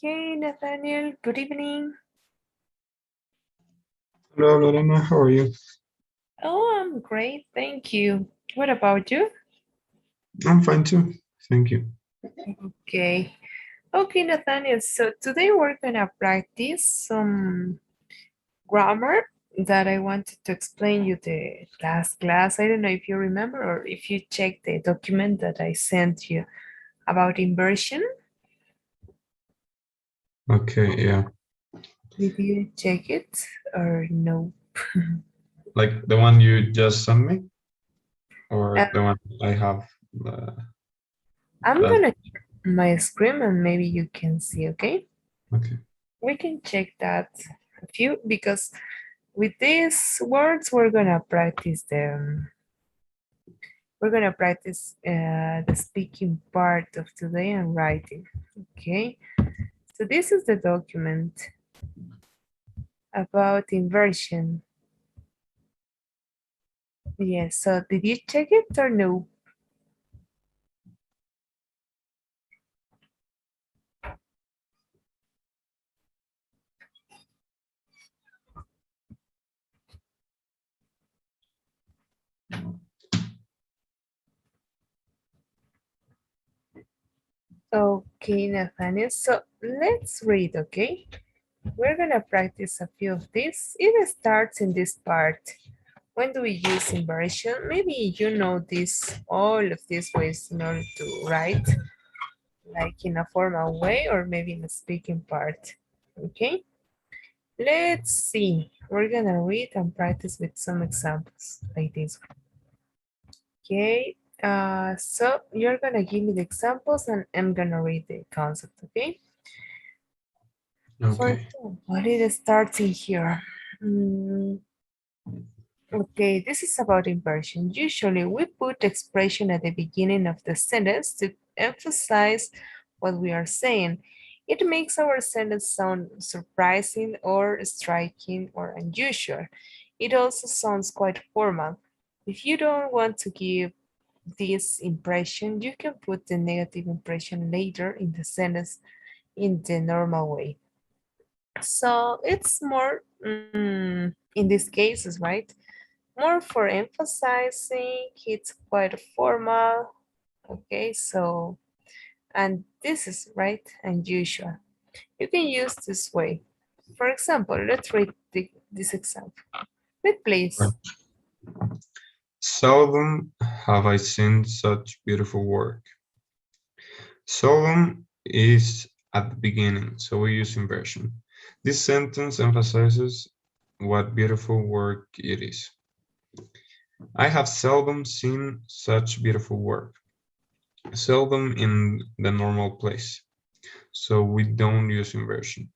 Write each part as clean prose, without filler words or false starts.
Hey, Nathaniel. Good evening. Hello, Lorena. How are you? Oh, I'm great. Thank you. What about you? I'm fine too. Thank you. Okay. Okay, Nathaniel. So today we're gonna practice some grammar that I wanted to explain you the last class. I don't know if you remember or if you checked the document that I sent you about inversion. Okay, yeah. Did you check it or no? Like the one you just sent me, Uh, or the one I have uh, I'm that. gonna share my screen and maybe you can see, okay? Okay. We can check that a few because with these words we're gonna practice the speaking part of today and writing. Okay, so this is the document about inversion. Yes, so did you check it or no? Okay, Nathaniel, so let's read. Okay, we're gonna practice a few of these. It starts in this part. When do we use inversion? Maybe you know this, all of these ways in order to write, like in a formal way or maybe in a speaking part. Okay, let's see. We're gonna read and practice with some examples like this. Okay, so you're gonna give me the examples and I'm gonna read the concept, okay? For Okay. example, it starts in here. Okay, this is about inversion. Usually we put expression at the beginning of the sentence to emphasize what we are saying. It makes our sentence sound surprising or striking or unusual. It also sounds quite formal. If you don't want to give this impression, you can put the negative impression later in the sentence in the normal way. So it's more in these cases, right? More for emphasizing, it's quite formal. Okay, so, and this is right, unusual. You can use this way. For example, let's read this example. Read, Right. please. Seldom have I seen such beautiful work. Seldom is at the beginning, so we use inversion. This sentence emphasizes what beautiful work it is. I have seldom seen such beautiful work. Seldom in the normal place, so we don't use inversion.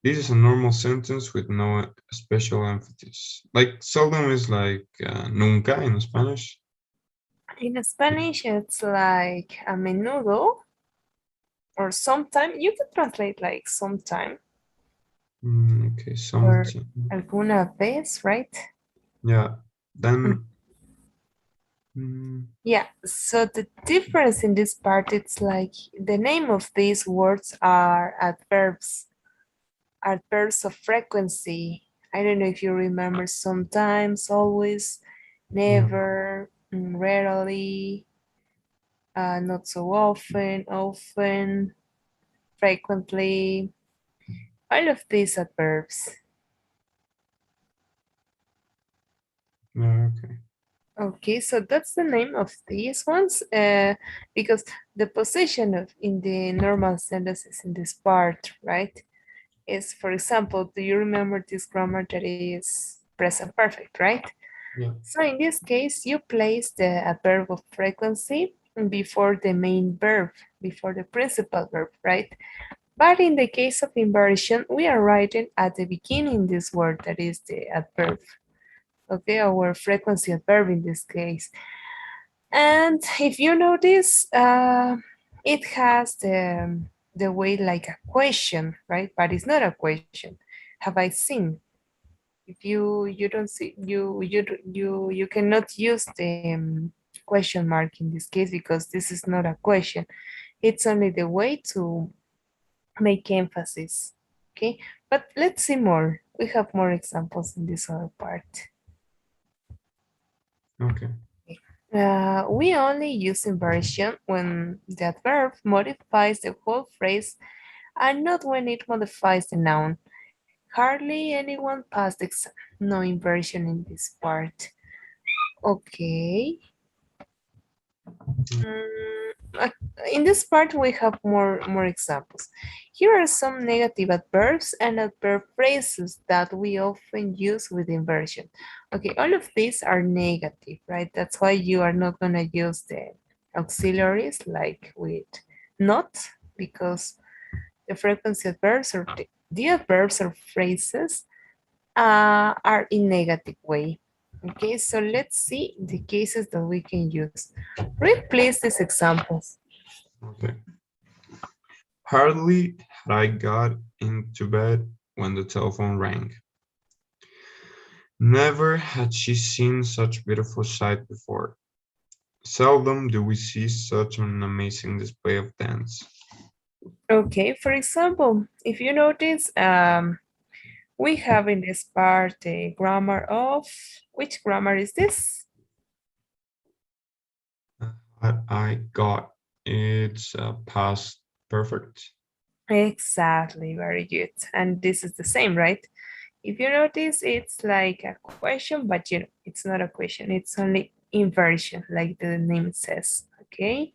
This is a normal sentence with no special emphasis. Like seldom is like nunca in Spanish. In Spanish, it's like a menudo or sometime. You can translate like sometime Okay, or something. alguna vez, right? Yeah. Mm. Then mm, Yeah, so the difference in this part, it's like the name of these words are adverbs of frequency. I don't know if you remember sometimes, always, yeah. never, rarely, not so often, often, frequently, all of these adverbs. Yeah. Okay. Okay, so that's the name of these ones because the position of in the normal sentences in this part, right, is, for example, do you remember this grammar that is present perfect, right? Yeah. So in this case, you place the adverb of frequency before the main verb, before the principal verb, right? But in the case of inversion, we are writing at the beginning this word that is the adverb, okay, our frequency adverb in this case. And if you notice, it has the way like a question, right? But it's not a question. Have I seen? If you don't see you cannot use the question mark in this case because this is not a question. It's only the way make emphasis. Okay, but let's see more. We have more examples in this other part. Okay. We only use inversion when the adverb modifies the whole phrase and not when it modifies the noun. Hardly anyone passed the exam. No inversion in this part. Okay. Mm, Uh, in this part, we have more examples. Here are some negative adverbs and adverb phrases that we often use with inversion. Okay, all of these are negative, right? That's why you are not going to use the auxiliaries like with not, because the frequency adverbs or the adverbs or phrases are in negative way. Okay, so let's see the cases that we can use. Read please these examples. okay. Hardly had I got into bed when the telephone rang. Never had she seen such beautiful sight before. Seldom do we see such an amazing display of dance. Okay, for example, if you notice, we have in this part the grammar of, which grammar is this? Had I got it's past perfect. Exactly, very good. And this is the same, right? If you notice, it's like a question, but you know, it's not a question. It's only inversion, like the name says, okay?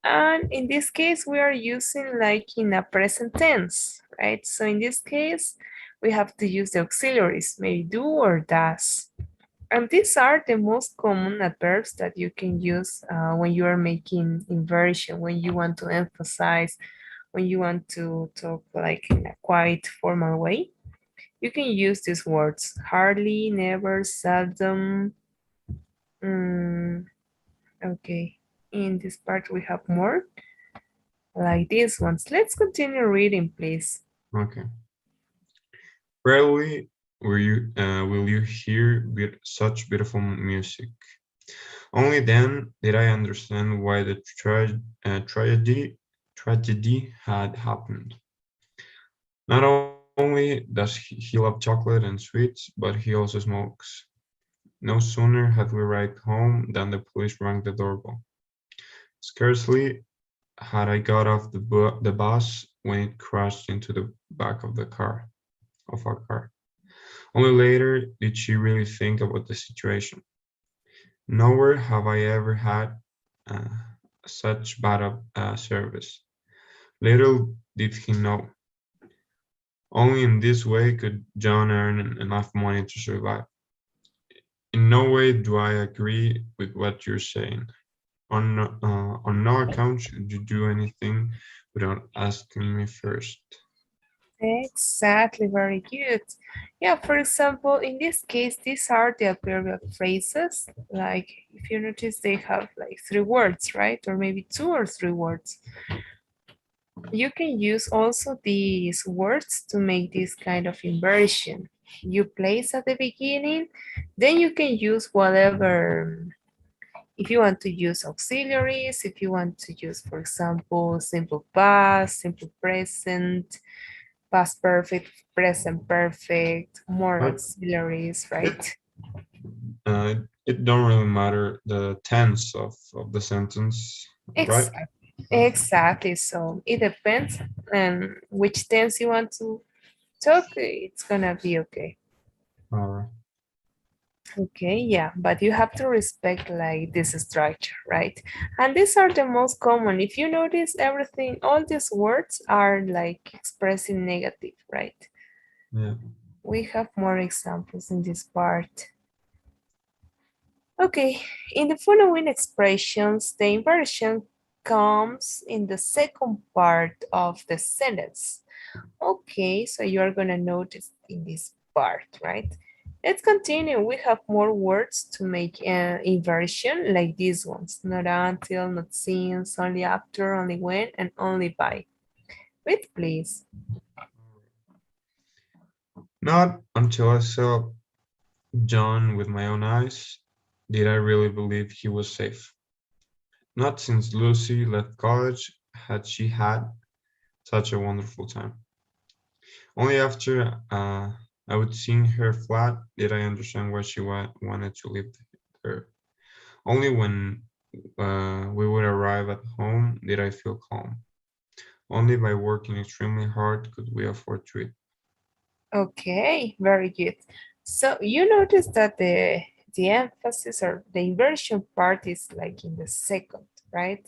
And in this case, we are using like in a present tense, right? So in this case, we have to use the auxiliaries, maybe do or does. And these are the most common adverbs that you can use when you are making inversion, when you want to emphasize, when you want to talk like in a quite formal way. You can use these words hardly, never, seldom. Mm, okay. In this part, we have more like these ones. Let's continue reading, please. Okay. Rarely will you hear such beautiful music. Only then did I understand why the tragedy had happened. Not only does he love chocolate and sweets, but he also smokes. No sooner had we arrived home than the police rang the doorbell. Scarcely had I got off the bus when it crashed into the back of our car. Only later did she really think about the situation. Nowhere have I ever had uh, such bad service. Little did he know. Only in this way could John earn enough money to survive. In no way do I agree with what you're saying. On no account should you do anything without asking me first. Exactly, very good. Yeah, for example, in this case, these are the adverbial phrases. Like, if you notice, they have like three words, right? Or maybe two or three words. You can use also these words to make this kind of inversion. You place at the beginning, then you can use whatever, if you want to use auxiliaries, if you want to use, for example, simple past, simple present, past perfect, present perfect, more But auxiliaries, it right? uh, it don't really matter the tense of the sentence, right? Exactly. Exactly. So it depends on which tense you want to talk. It's gonna be okay. All right. Okay, yeah, but you have to respect like this structure, right? And these are the most common. If you notice everything, all these words are like expressing negative, right? Yeah. We have more examples in this part. Okay, in the following expressions, the inversion comes in the second part of the sentence. Okay, so you're gonna notice in this part, right? Let's continue. We have more words to make an inversion like these ones. Not until, not since, only after, only when, and only by. Read, please. Not until I saw John with my own eyes did I really believe he was safe. Not since Lucy left college had she had such a wonderful time. Only after I would sing her flat did I understand why she wanted to live there. Only when we would arrive at home did I feel calm. Only by working extremely hard could we afford to eat. Okay, very good. So you notice that the emphasis or the inversion part is like in the second, right?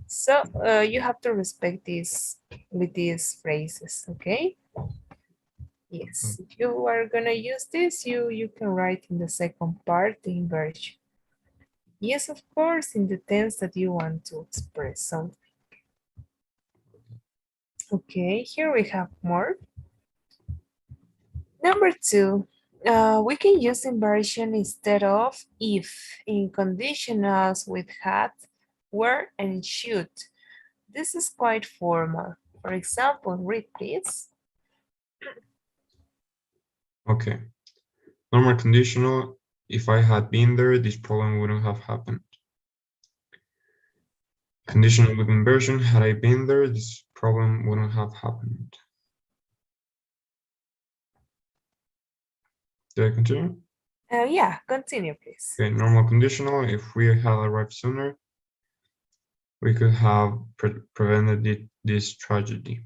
So you have to respect this with these phrases, okay? Yes, if you are gonna use this, you can write in the second part the inversion. Yes, of course, in the tense that you want to express something. Okay, here we have more. Number two, we can use inversion instead of if in conditionals with had, were, and should. This is quite formal. For example, read please. Okay. Normal conditional, if I had been there, this problem wouldn't have happened. Conditional with inversion, had I been there, this problem wouldn't have happened. Did I continue? Yeah, continue please. Okay, normal conditional, if we had arrived sooner, we could have prevented this tragedy.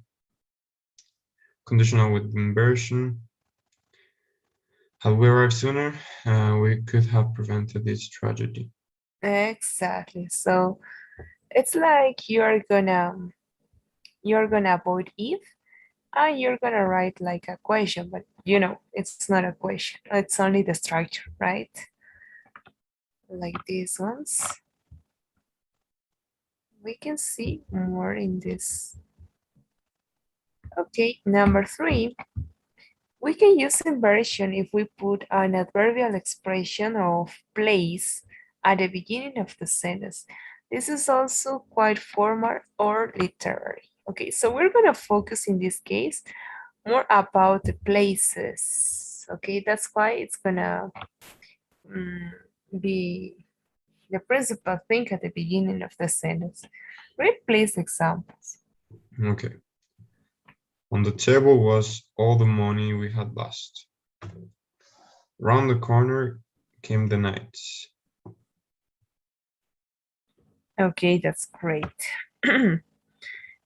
Conditional with inversion, had we arrived sooner, we could have prevented this tragedy. Exactly. So it's like you're gonna avoid if and you're gonna write like a question, but it's not a question. It's only the structure, right? Like these ones. We can see more in this. Okay, number three. We can use inversion if we put an adverbial expression of place at the beginning of the sentence. This is also quite formal or literary. Okay, so we're gonna focus in this case more about the places. Okay, that's why it's gonna mm, be the principal thing at the beginning of the sentence. Read please examples. Okay. On the table was all the money we had lost. Round the corner came the nights. Okay, that's great.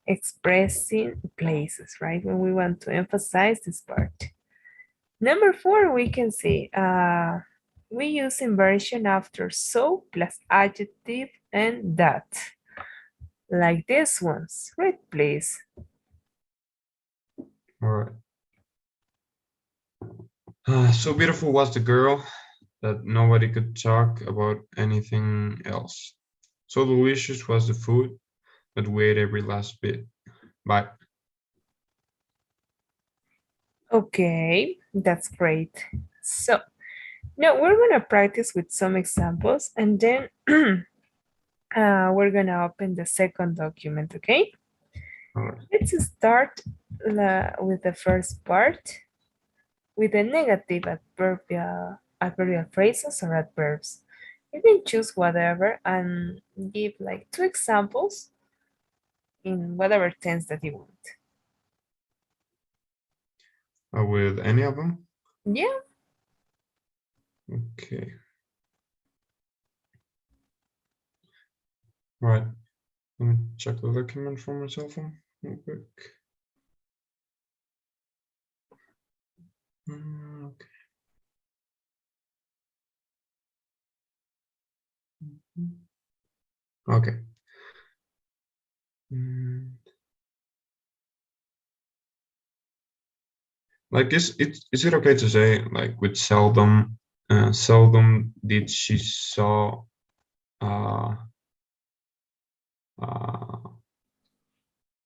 Expressing places, right? When we want to emphasize this part. Number four, we can see we use inversion after so plus adjective and that. Like this ones. Read please. All right. So beautiful was the girl that nobody could talk about anything else. So delicious was the food that we ate every last bit. Bye. Okay, that's great. So now we're gonna practice with some examples and then we're gonna open the second document, okay? All right. Let's start with the first part with the negative adverbial phrases or adverbs. You can choose whatever and give like two examples in whatever tense that you want. With any of them? Yeah, Okay. All right. Let me check the document for my cell phone real quick. Okay. Okay. Mm, Like, is it okay to say like with seldom, seldom did she saw uh, uh,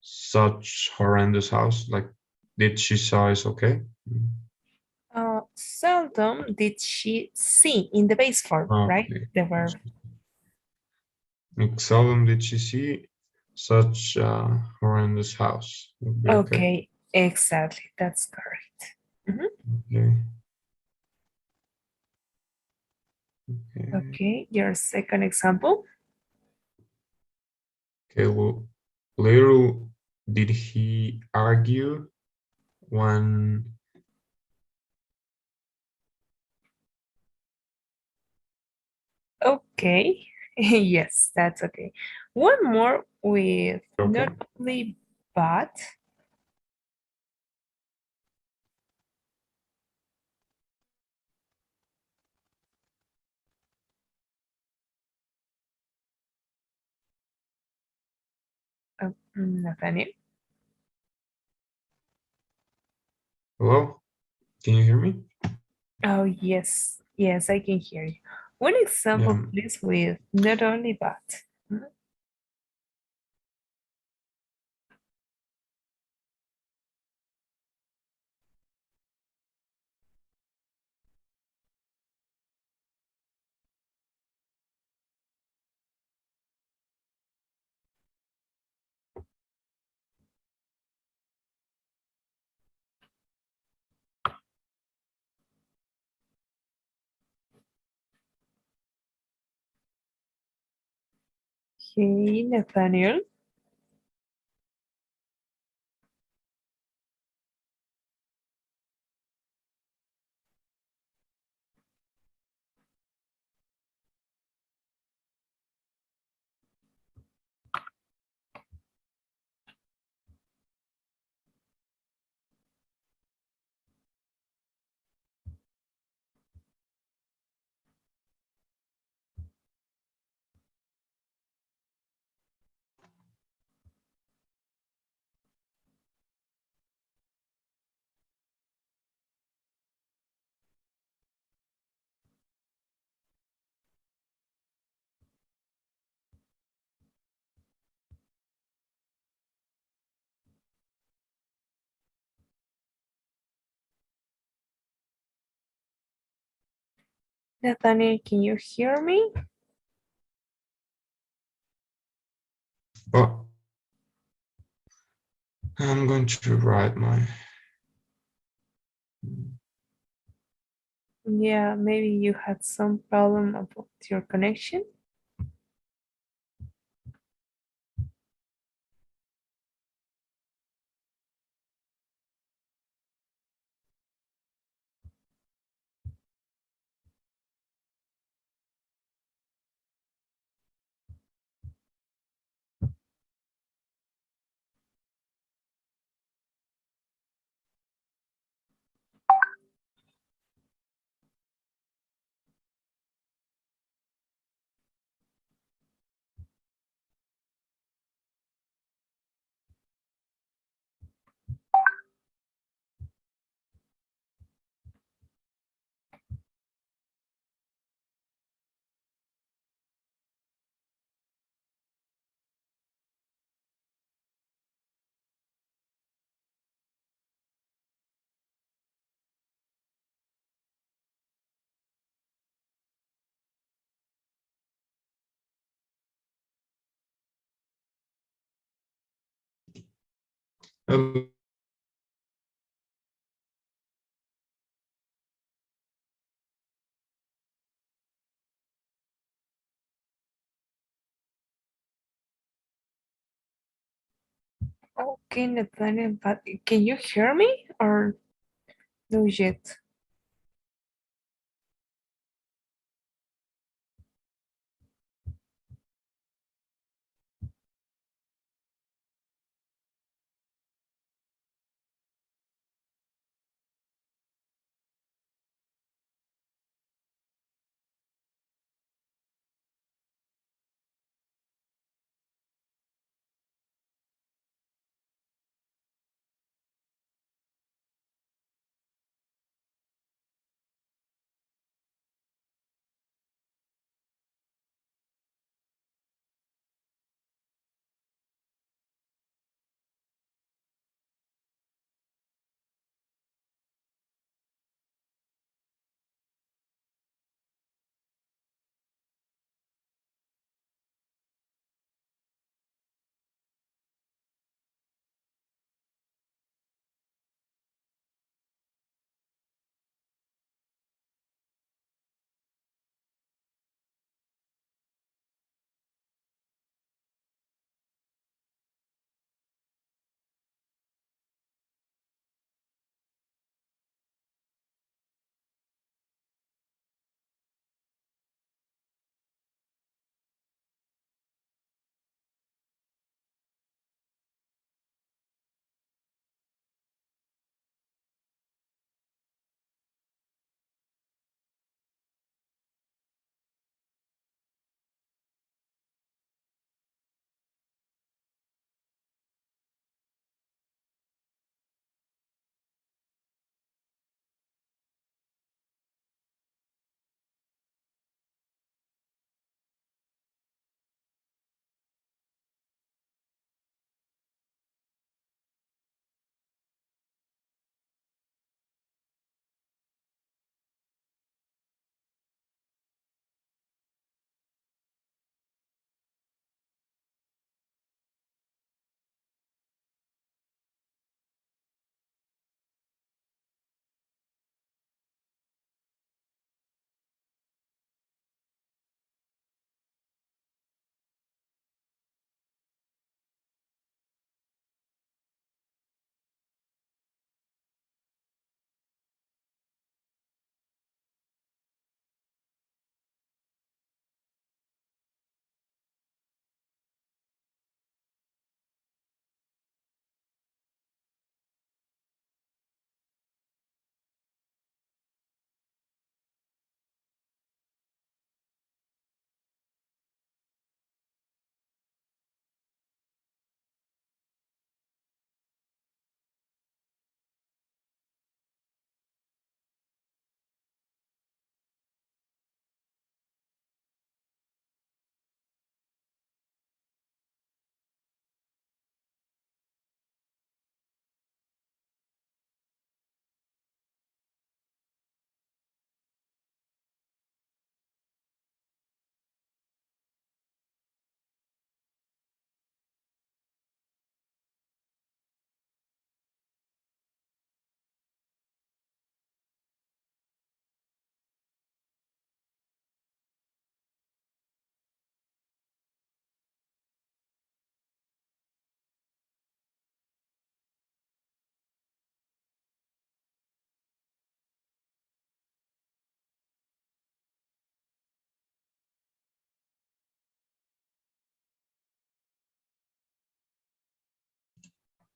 such horrendous house? Like, did she saw is okay? seldom did she see in the base form, right? Okay. The verb. Like, seldom did she see such a horrendous house. Would be okay. Okay, exactly. That's correct. Mhm. Okay. Okay. Okay, your second example. Okay. Well, little. Did he argue one? Okay. Yes, that's okay. One more with not Okay. only but. Nathaniel. Hello? Can you hear me? Oh, yes. Yes, I can hear you. One example, Yeah. please, with not only but. Okay, Nathaniel. Nathaniel, can you hear me? Oh, I'm going to write my. Yeah, maybe you had some problem about your connection. Okay, Nathaniel, but can you hear me or no yet?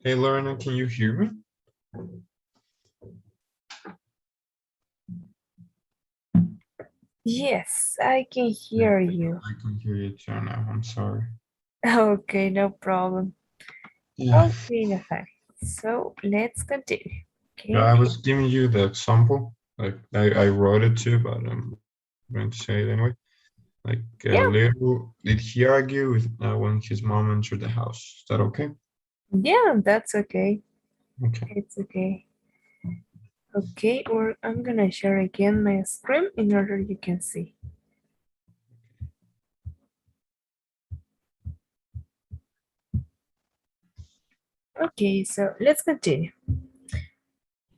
Hey, Lorena, can you hear me? Yes, I can Yeah, hear you. I can hear you too now. I'm sorry. Okay, no problem. Yeah. Okay, Nathan. So let's continue. Yeah, Okay. I was giving you the example. Like I wrote it too, but I'm going to say it anyway. Like Yeah, little did he argue with when his mom entered the house. Is that okay? yeah, that's okay. Okay. It's okay. Okay, or I'm gonna share again my screen in order you can see. Okay, so let's continue.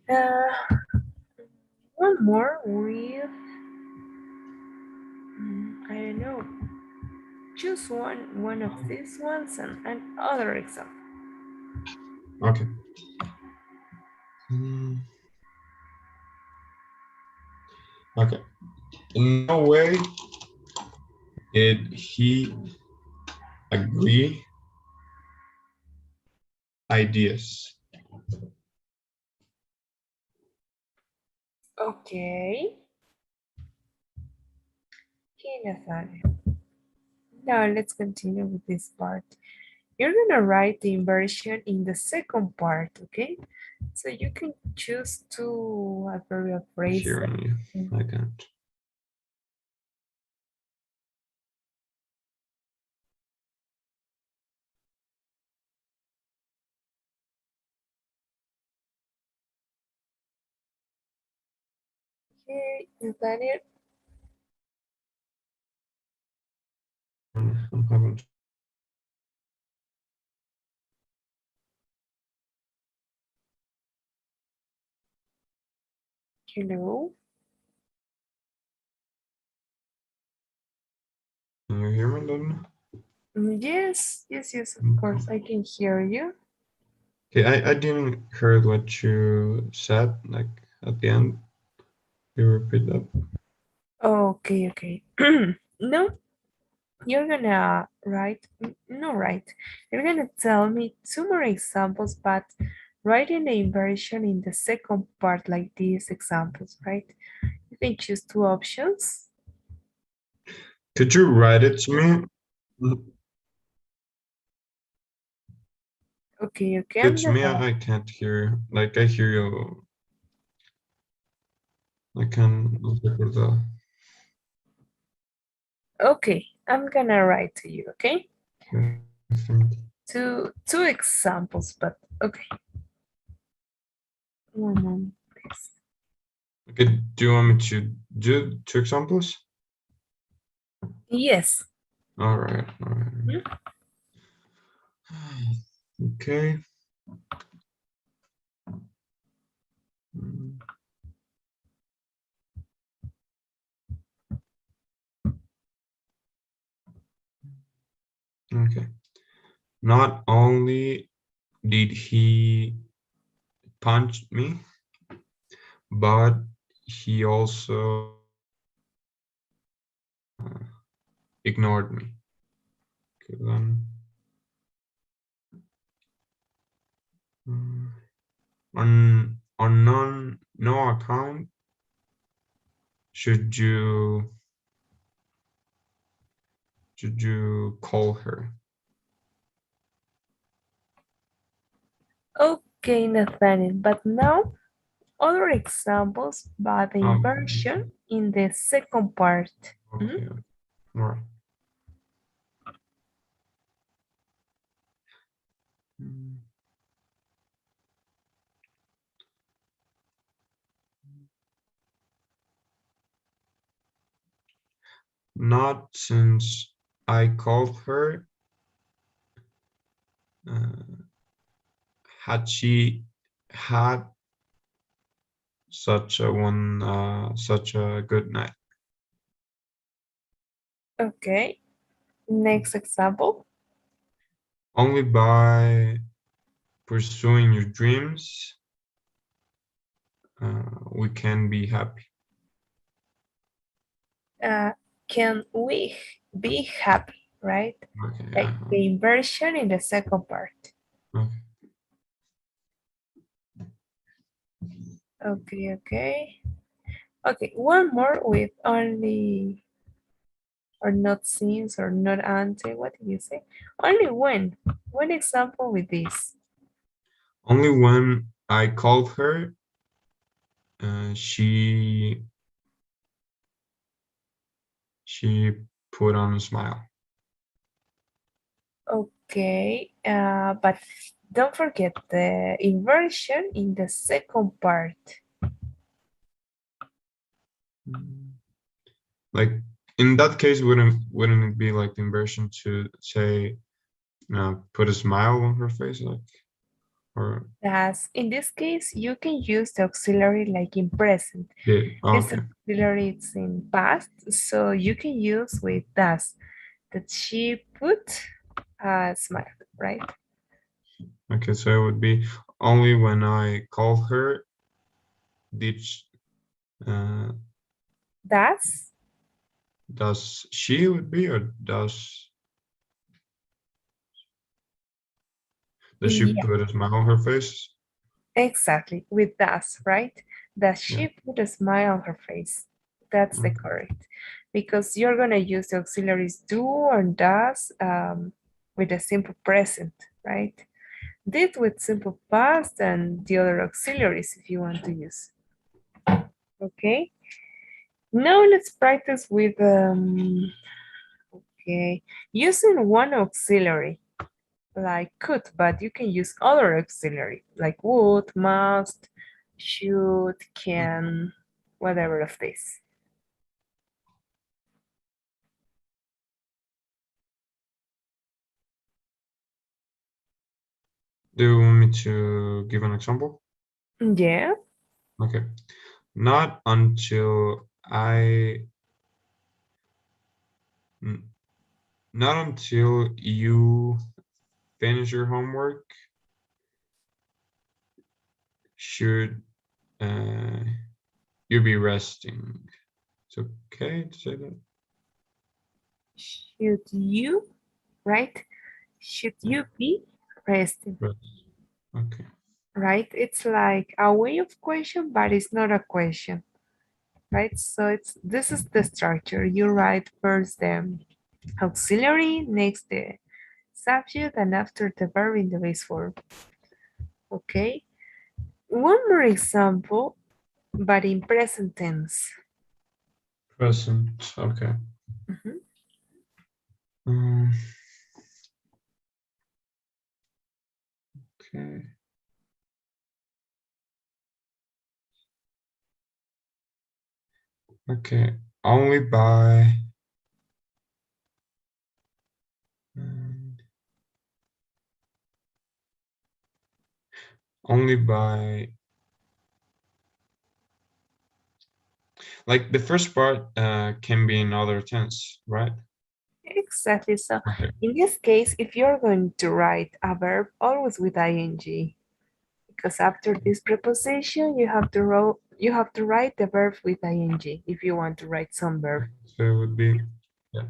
Uh, one more with, I don't know, choose one of these ones and another example. Okay. Mm, okay. In no way did he agree ideas. Okay, okay, Nathaniel. Now let's continue with this part. You're gonna write the inversion in the second part, okay? So you can choose two adverbial phrases. Hearing you. I can't. Okay, Nathaniel. I'm having. Hello. Can you hear me, Lorena? Yes, yes, yes, of Okay. course, I can hear you. Okay, I didn't heard what you said, like at the end. Can you repeat that? Okay, okay. No, you're gonna write, no, right. You're gonna tell me two more examples, but writing the inversion in the second part, like these examples, right? You can choose two options. Could you write it to me? Okay, okay, I'm It's me, gonna, I can't hear. Like I hear you. I can recordar. okay, I'm gonna write to you, okay? I think. Two examples, but okay. One moment, please. Okay, do you want me to do two examples? Yes. All right, all right. Hmm? Okay. Mm, okay. Not only did he punch me, but he also uh, ignored me. Okay, then, mm, on no account should you call her. Okay, Nathaniel, but now other examples by the inversion Okay, in the second part. Hmm? okay, all right. Mm, not since I called her, uh, had she had such a good night. Okay, next example. Only by pursuing your dreams, we can be happy. Uh, can we be happy, right? Okay, Like the inversion in the second part. okay. Okay, okay. Okay, one more with only or not since or not until. What did you say? Only when. One example with this. Only when I called her, she put on a smile. Okay, but don't forget the inversion in the second part. Like in that case, wouldn't it be like the inversion to say, put a smile on her face, like, or As in this case, you can use the auxiliary like in present. did? Oh, This okay, auxiliary is in past, so you can use with does that she put a smile, right? okay. So it would be only when I called her did uh, Does does she would be, or does she yeah, put a smile on her face? exactly with does, right? Does Yeah. she put a smile on her face? That's the Okay. correct because you're gonna use the auxiliaries do or does with a simple present, right? Did with simple past and the other auxiliaries if you want to use. Okay. Now let's practice with okay using one auxiliary like could, but you can use other auxiliary like would, must, should, can, whatever of this. Do you want me to give an example? Yeah, Okay. Not until n- not until you finish your homework should uh, you be resting. It's okay to say that. should you, right? Should you be resting, Rest. Okay. right? It's like a way of question, but it's not a question, right? So it's this is the structure. You write first the auxiliary, next the subject, and after the verb in the base form. Okay. One more example, but in present tense. Present. Okay. Mhm. Um, okay. Okay. Only by um, only by like the first part can be in other tense, right? Exactly. So Okay. in this case, if you're going to write a verb, always with ing, because after this preposition, you have to write the verb with ing if you want to write some verb. So it would be, yeah.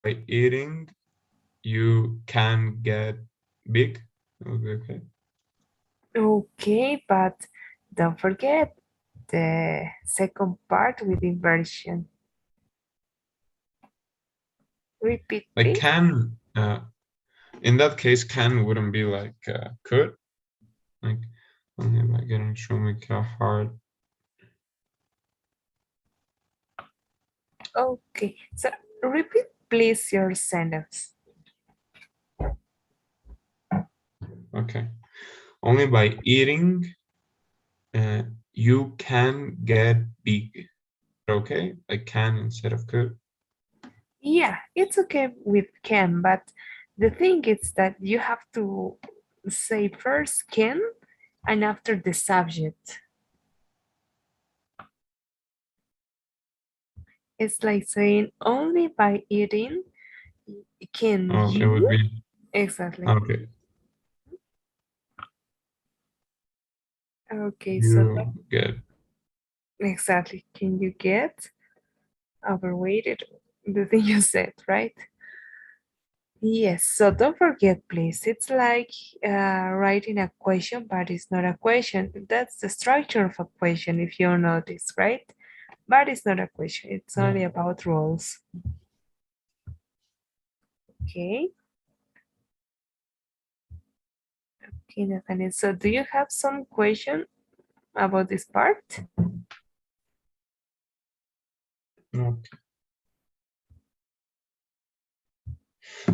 By eating, you can get big. That would be okay. Okay, but don't forget the second part with inversion. Repeat, Like please. can, in that case, can wouldn't be like could. Like only by getting show me how hard. Okay, so repeat, please, your sentence. Okay. Only by eating, uh, you can get big. Okay, like can instead of could. Yeah, it's okay with can, but the thing is that you have to say first can and after the subject. It's like saying only by eating can Oh, it would you be exactly. okay. Okay, so You get exactly. Can you get overweighted? The thing you said, right? Yes, so don't forget, please. It's like writing a question, but it's not a question. That's the structure of a question, if you notice, right? But it's not a question. It's Yeah. only about rules. Okay. Okay, Nathaniel. So do you have some question about this part? Okay.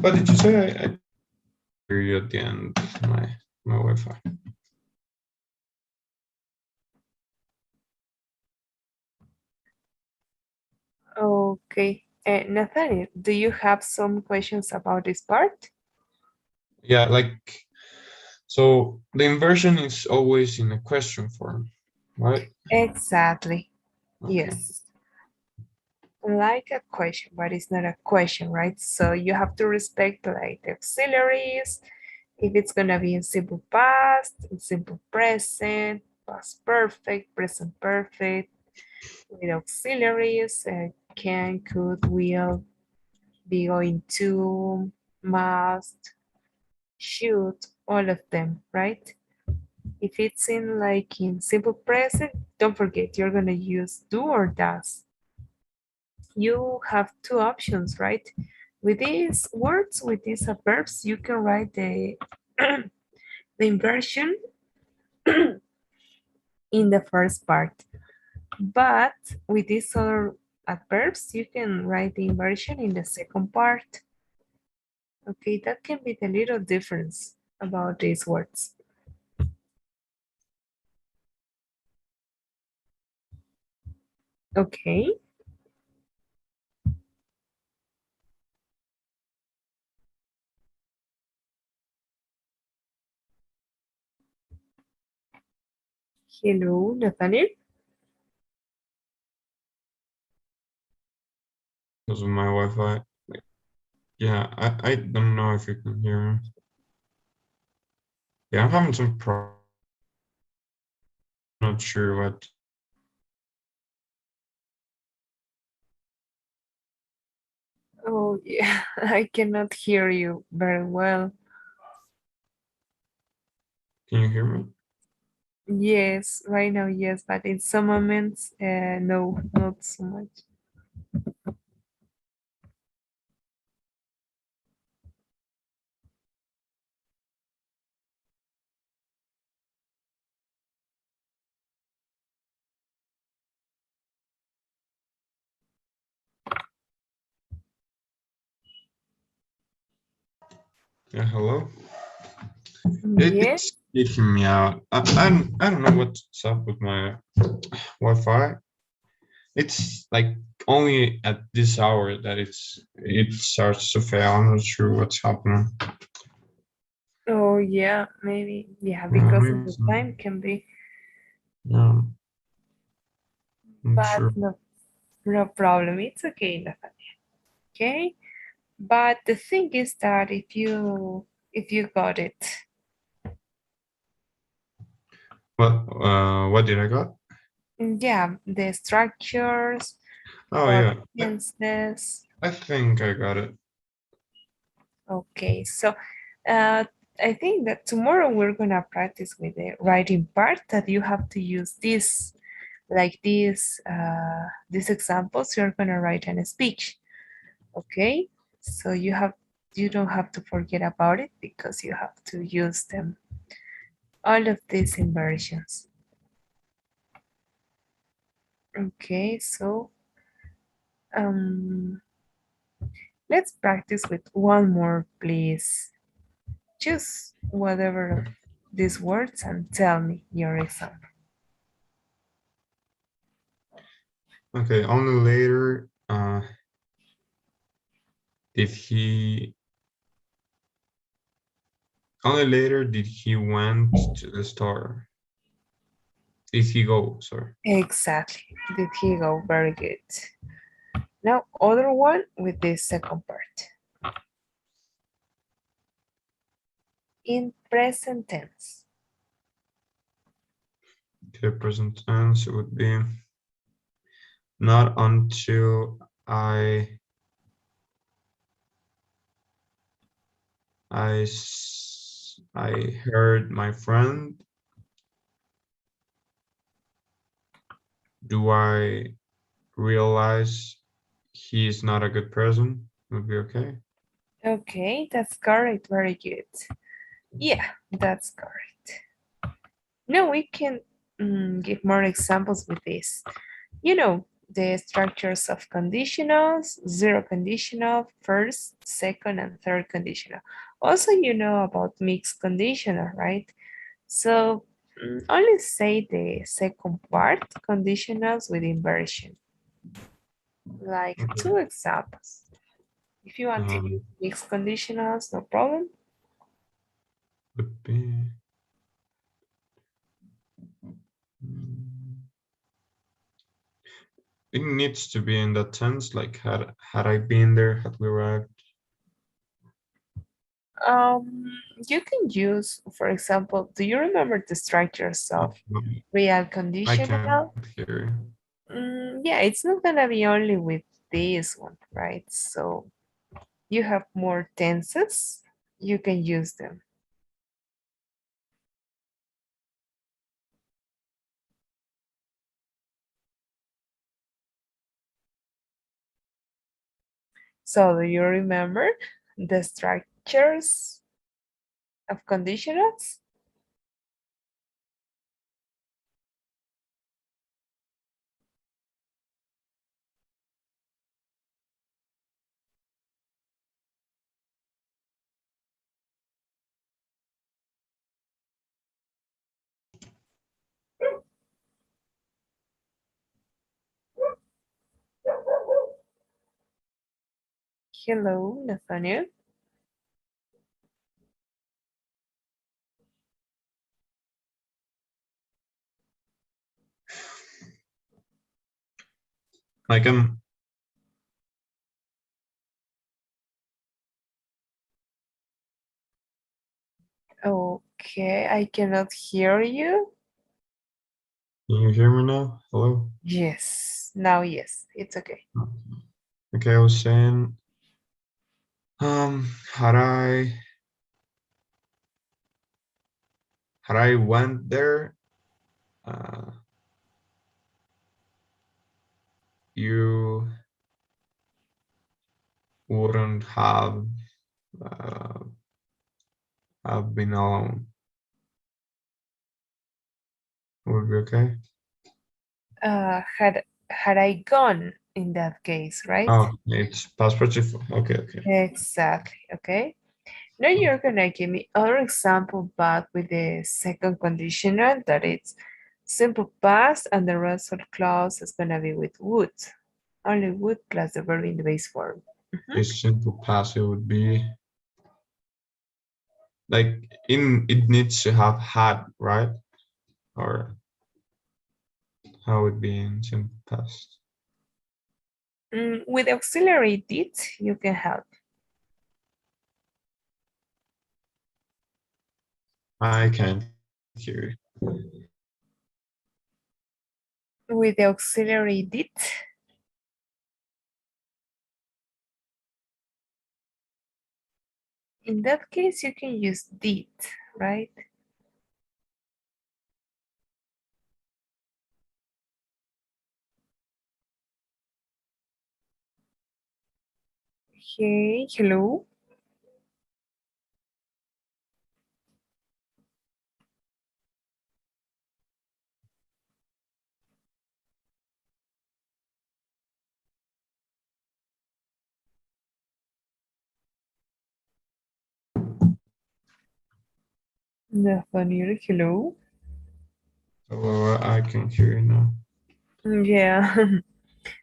But did you say I hear you at the end? My Wi-Fi. Okay. Nathaniel, do you have some questions about this part? Yeah, like so the inversion is always in a question form, right? Exactly. Okay. Yes. Like a question, but it's not a question, right? So you have to respect like the auxiliaries, if it's gonna be in simple past, in simple present, past perfect, present perfect, with auxiliaries, can, could, will, be going to, must, should, all of them, right? If it's in like in simple present, don't forget you're gonna use do or does. You have two options, right? With these words, with these verbs, you can write the the inversion in the first part. But with these other adverbs, you can write the inversion in the second part. Okay, that can be the little difference about these words. Okay. Hello, Nathaniel. Because of my Wi-Fi. Yeah, I don't know if you can hear me. Yeah, I'm having some problem. Not sure what. Oh, yeah, I cannot hear you very well. Can you hear me? Yes, right now, yes, but in some moments, no, not so much. Yeah, hello. It, Yes. it's glitching me out. I don't know what's up with my Wi-Fi. It's like only at this hour that it starts to fail. I'm not sure what's happening. Oh, yeah, maybe. Yeah, because of Maybe the it's not. time can be, Yeah, I'm not but sure. no, no problem. It's okay, Nathaniel. Okay. But the thing is that if you got it, What did I got? yeah, the structures Oh or yeah, tenses. I think I got it. Okay, so uh, I think that tomorrow we're gonna practice with the writing part that you have to use this, like these examples. You're gonna write an speech, okay? So you don't have to forget about it because you have to use them. All of these inversions. Okay, so um, let's practice with one more, please. Choose whatever of these words and tell me your example. Okay, only later did he only later did he went to the store. Did he go? Sorry. Exactly. Did he go? Very good. Now, other one with this second part. In present tense. Okay, present tense would be not until I I heard my friend. Do I realize he is not a good person? Would be okay. Okay, that's correct. Very good. Yeah, that's correct. Now we can give more examples with this. You know, the structures of conditionals, zero conditional, first, second, and third conditional. Also, you know about mixed conditional, right? So only say the second part, conditionals with inversion. Like Okay. two examples. If you want to use Um, mixed conditionals, no problem. would be. mm, It needs to be in that tense. Like had I been there, had we arrived. Um, you can use, for example, do you remember the structures of real I can't conditional? hear you. Yeah, it's not gonna be only with this one, right? So you have more tenses, you can use them. So do you remember the structures of conditionals? Hello, Nathaniel. I can. Okay, I cannot hear you. Can you hear me now? Hello. Yes, now yes, it's okay. Okay, I was saying. Had I went there, uh, you wouldn't uh, have been alone. Would be okay. Had I gone in that case, right? Oh, it's past participle. Okay, okay. Exactly, okay. Now you're gonna give me other example, but with the second conditional that it's simple past and the rest of the clause is gonna be with would. Only would plus the verb in the base form. Mhm. This simple passive would be like in. It needs to have had, right? Or how would be in simple past. With auxiliary did, you can help. I can't hear With the auxiliary did, in that case, you can use did, right? Hey, hello. Nathaniel, hello. so I can hear you now. Yeah.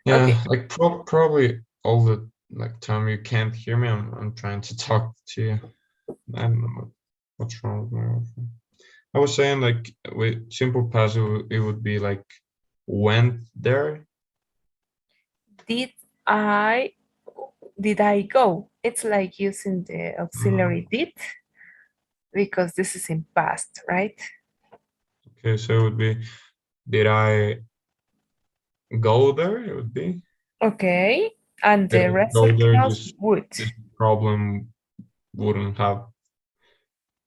Okay. Yeah, like probably all the like time you can't hear me, I'm trying to talk to you. I don't know what's wrong with my phone. I was saying like with simple passive, it would be like went there. Did I did I go? It's like using the auxiliary did because this is in past, right? Okay, so it would be did I go there? It would be Okay. And did the I rest go of there? clause would. This problem wouldn't have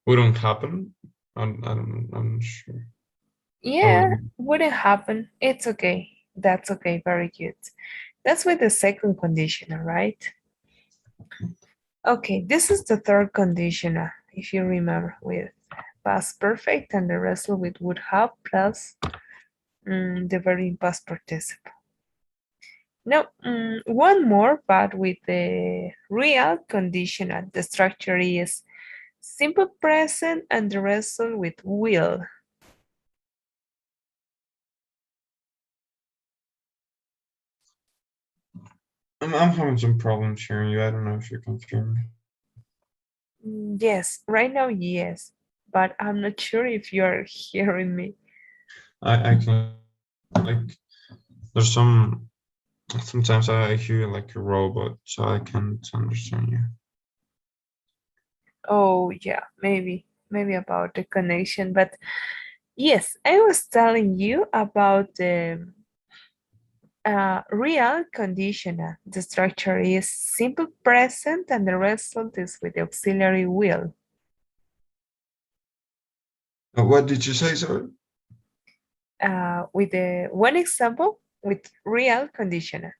Wouldn't happen. I don't. I'm not sure. That Yeah, would. wouldn't happen. It's okay. That's okay. Very good. That's with the second conditional, right? Okay, this is the third conditional, if you remember, with past perfect and the rest with would have plus the verb in past participle. Now, one more, but with the real conditional. The structure is simple present and the result with will. I'm having some problems hearing you. I don't know if you can hear me. Yes, right now, yes, but I'm not sure if you're hearing me. I can like. There's some. Sometimes I hear you like a robot, so I can't understand you. Oh, yeah, maybe about the connection, but yes, I was telling you about the real conditional. The structure is simple present and the result is with the auxiliary will. What did you say, sorry? With the one example with real conditional.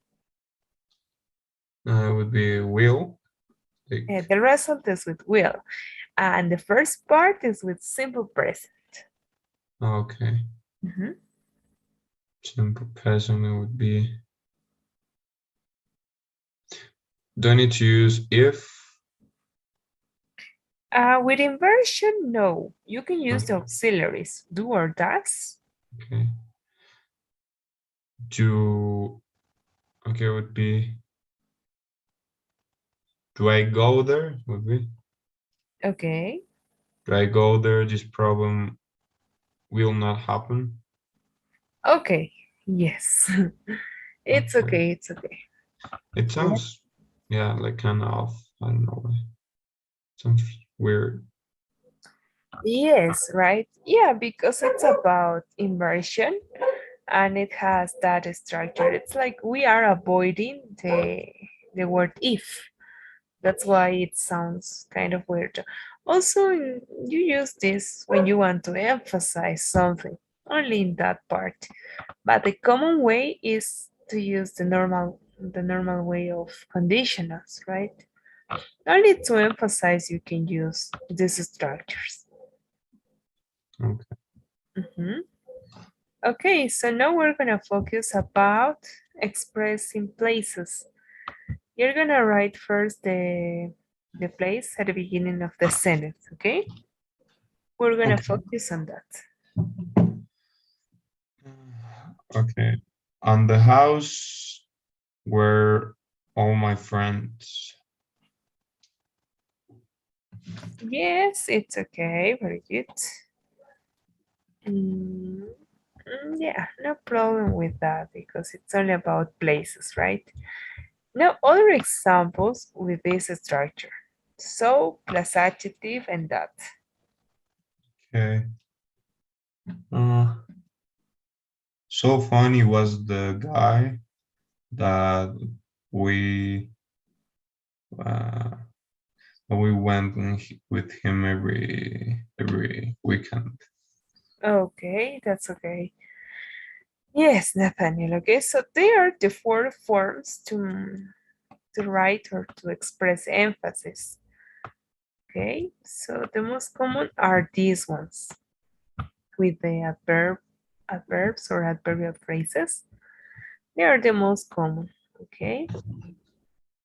Would be will. Like, The result is with will. And the first part is with simple present. okay. Mhm. Simple present it would be. Do I need to use if? With inversion, no. You can use the Okay. auxiliaries, do or does. Okay. Do okay would be. Do I go there? Would be. Okay. Do I go there? This problem will not happen. Okay. Yes. It's Okay. okay. It's okay. It sounds, yeah, like kind of, I don't know, sounds weird. Yes, right? Yeah, because it's about inversion and it has that structure. It's like we are avoiding the word if. That's why it sounds kind of weird. Also, you use this when you want to emphasize something, only in that part. But the common way is to use the normal way of conditionals, right? Only to emphasize you can use these structures. Okay. Mhm. Okay, so now we're gonna focus about expressing places. You're gonna write first the place at the beginning of the sentence, okay? We're gonna Okay. focus on that. Okay. On the house were all my friends. Yes, it's okay, very good. Yeah, no problem with that because it's only about places, right? Now, other examples with this structure. So plus adjective and that. Okay. Uh, so funny was the guy that we uh, we went with him every weekend. Okay, that's okay. Yes, Nathaniel. Okay, so there are the four forms to write or to express emphasis. Okay, so the most common are these ones with the adverbs or adverbial phrases. They are the most common. Okay,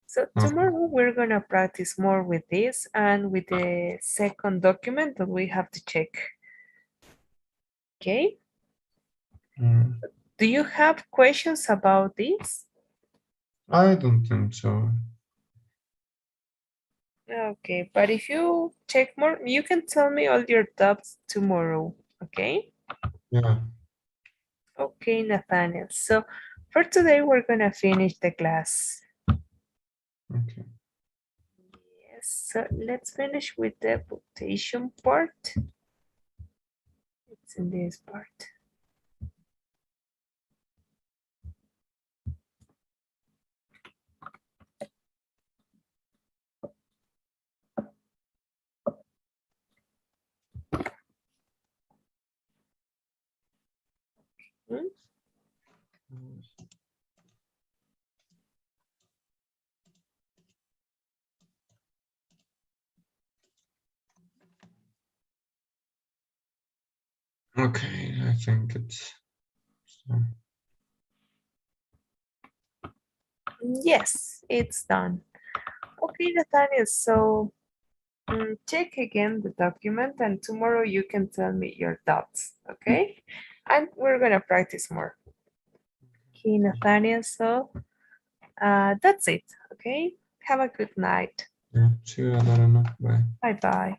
so Okay. tomorrow we're gonna practice more with this and with the second document that we have to check. Okay, Mm, do you have questions about this? I don't think so. Okay, but if you check more, you can tell me all your doubts tomorrow. Okay? Yeah. Okay, Nathaniel. So for today, we're gonna finish the class. Okay. Yes, so let's finish with the quotation part. It's in this part. Mhm. Okay, I think it's Yes, it's done. Okay, Nathaniel, so check again the document and tomorrow you can tell me your thoughts, okay? And we're gonna practice more. Okay, Nathaniel, so that's it, okay? Have a good night. yeah. See you later. Bye. Bye-bye.